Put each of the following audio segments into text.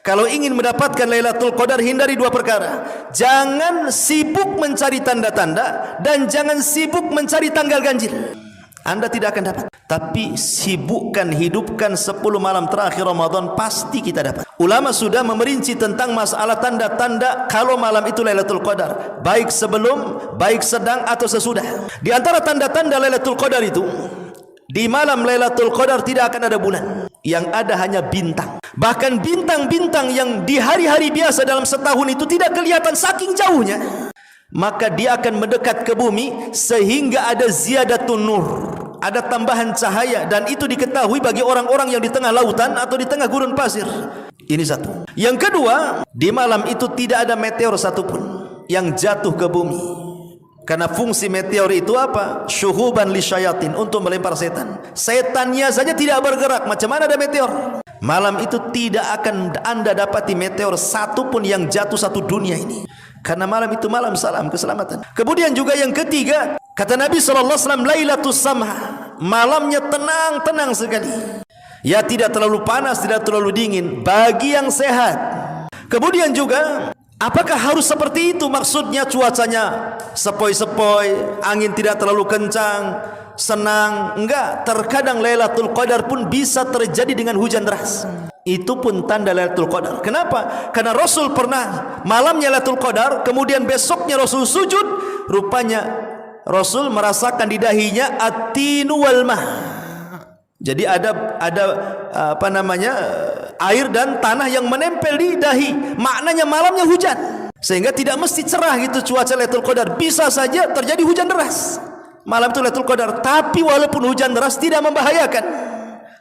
Kalau ingin mendapatkan Lailatul Qadar, hindari dua perkara. Jangan sibuk mencari tanda-tanda dan jangan sibuk mencari tanggal ganjil. Anda tidak akan dapat. Tapi sibukkan, hidupkan 10 malam terakhir Ramadan, pasti kita dapat. Ulama sudah memerinci tentang masalah tanda-tanda kalau malam itu Lailatul Qadar, baik sebelum, baik sedang atau sesudah. Di antara tanda-tanda Lailatul Qadar itu, di malam Lailatul Qadar tidak akan ada bulan, yang ada hanya bintang. Bahkan bintang-bintang yang di hari-hari biasa dalam setahun itu tidak kelihatan saking jauhnya, maka dia akan mendekat ke bumi sehingga ada ziyadatun nur, ada tambahan cahaya, dan itu diketahui bagi orang-orang yang di tengah lautan atau di tengah gurun pasir. Ini satu. Yang kedua, di malam itu tidak ada meteor satupun yang jatuh ke bumi. Karena fungsi meteor itu apa? Syuhuban lisyayatin, untuk melempar setan. Setannya saja tidak bergerak, macam mana ada meteor? Malam itu tidak akan Anda dapati meteor satupun yang jatuh satu dunia ini. Karena malam itu malam salam keselamatan. Kemudian juga yang ketiga, kata Nabi SAW, Lailatus Samha, malamnya tenang-tenang sekali. Ya, tidak terlalu panas, tidak terlalu dingin, bagi yang sehat. Kemudian juga, apakah harus seperti itu? Maksudnya cuacanya sepoi-sepoi, angin tidak terlalu kencang, senang? Enggak, terkadang Lailatul Qadar pun bisa terjadi dengan hujan deras. Itu pun tanda Lailatul Qadar. Kenapa? Karena Rasul pernah malamnya Lailatul Qadar, kemudian besoknya Rasul sujud, rupanya Rasul merasakan di dahinya at-tinu wal mah. Jadi ada air dan tanah yang menempel di dahi. Maknanya malamnya hujan. Sehingga tidak mesti cerah gitu cuaca Lailatul Qadar. Bisa saja terjadi hujan deras malam itu Lailatul Qadar. Tapi walaupun hujan deras tidak membahayakan.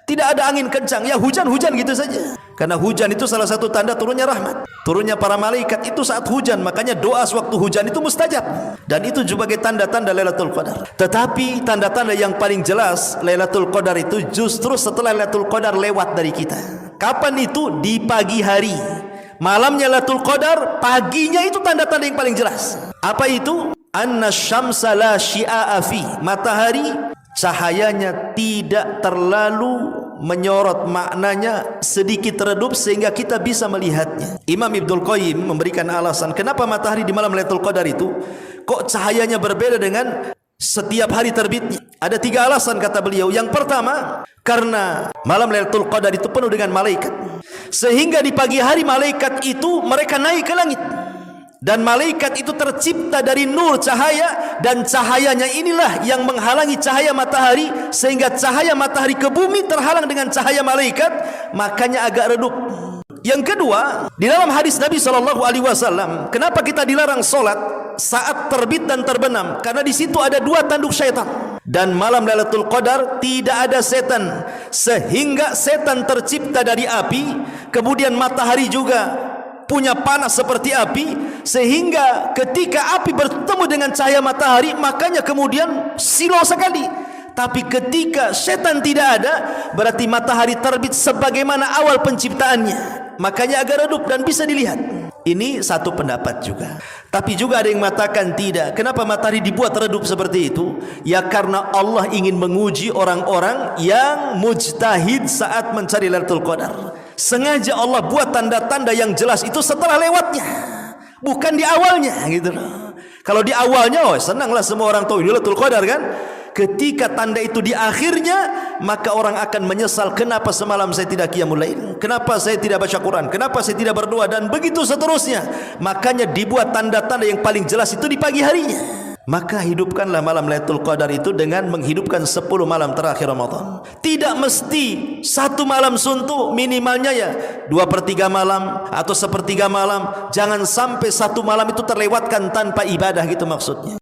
Tidak ada angin kencang, ya hujan-hujan gitu saja. Karena hujan itu salah satu tanda turunnya rahmat, turunnya para malaikat itu saat hujan. Makanya doa sewaktu hujan itu mustajab. Dan itu sebagai tanda-tanda Lailatul Qadar. Tetapi tanda-tanda yang paling jelas Lailatul Qadar itu justru setelah Lailatul Qadar lewat dari kita. Kapan itu? Di pagi hari. Malamnya Lailatul Qadar, paginya itu tanda-tanda yang paling jelas. Apa itu? Anna syamsa la syia'a fi, matahari cahayanya tidak terlalu menyorot, maknanya sedikit redup sehingga kita bisa melihatnya. Imam Ibnul Qayyim memberikan alasan kenapa matahari di malam Lailatul Qadar itu kok cahayanya berbeda dengan setiap hari terbitnya. Ada 3 alasan kata beliau. Yang pertama, karena malam Lailatul Qadar itu penuh dengan malaikat, sehingga di pagi hari malaikat itu mereka naik ke langit. Dan malaikat itu tercipta dari nur cahaya, dan cahayanya inilah yang menghalangi cahaya matahari, sehingga cahaya matahari ke bumi terhalang dengan cahaya malaikat, makanya agak redup. Yang kedua, di dalam hadis Nabi SAW, kenapa kita dilarang solat saat terbit dan terbenam? Karena di situ ada 2 tanduk syaitan. Dan malam Lailatul Qadar tidak ada setan, sehingga setan tercipta dari api, kemudian matahari juga punya panas seperti api, sehingga ketika api bertemu dengan cahaya matahari, makanya kemudian silau sekali. Tapi ketika setan tidak ada, berarti matahari terbit sebagaimana awal penciptaannya, makanya agak redup dan bisa dilihat. Ini satu pendapat juga. Tapi juga ada yang mengatakan tidak. Kenapa matahari dibuat redup seperti itu? Ya karena Allah ingin menguji orang-orang yang mujtahid saat mencari Lailatul Qadar. Sengaja Allah buat tanda-tanda yang jelas itu setelah lewatnya, bukan di awalnya gitu loh. Kalau di awalnya, oh senanglah semua orang tahu Lailatul Qadar kan. Ketika tanda itu di akhirnya, maka orang akan menyesal, kenapa semalam saya tidak qiyamul lail, kenapa saya tidak baca Quran, kenapa saya tidak berdoa, dan begitu seterusnya. Makanya dibuat tanda-tanda yang paling jelas itu di pagi harinya. Maka hidupkanlah malam Lailatul Qadar itu dengan menghidupkan 10 malam terakhir Ramadan. Tidak mesti 1 malam suntuk, minimalnya ya 2/3 malam atau 1/3 malam. Jangan sampai 1 malam itu terlewatkan tanpa ibadah, gitu maksudnya.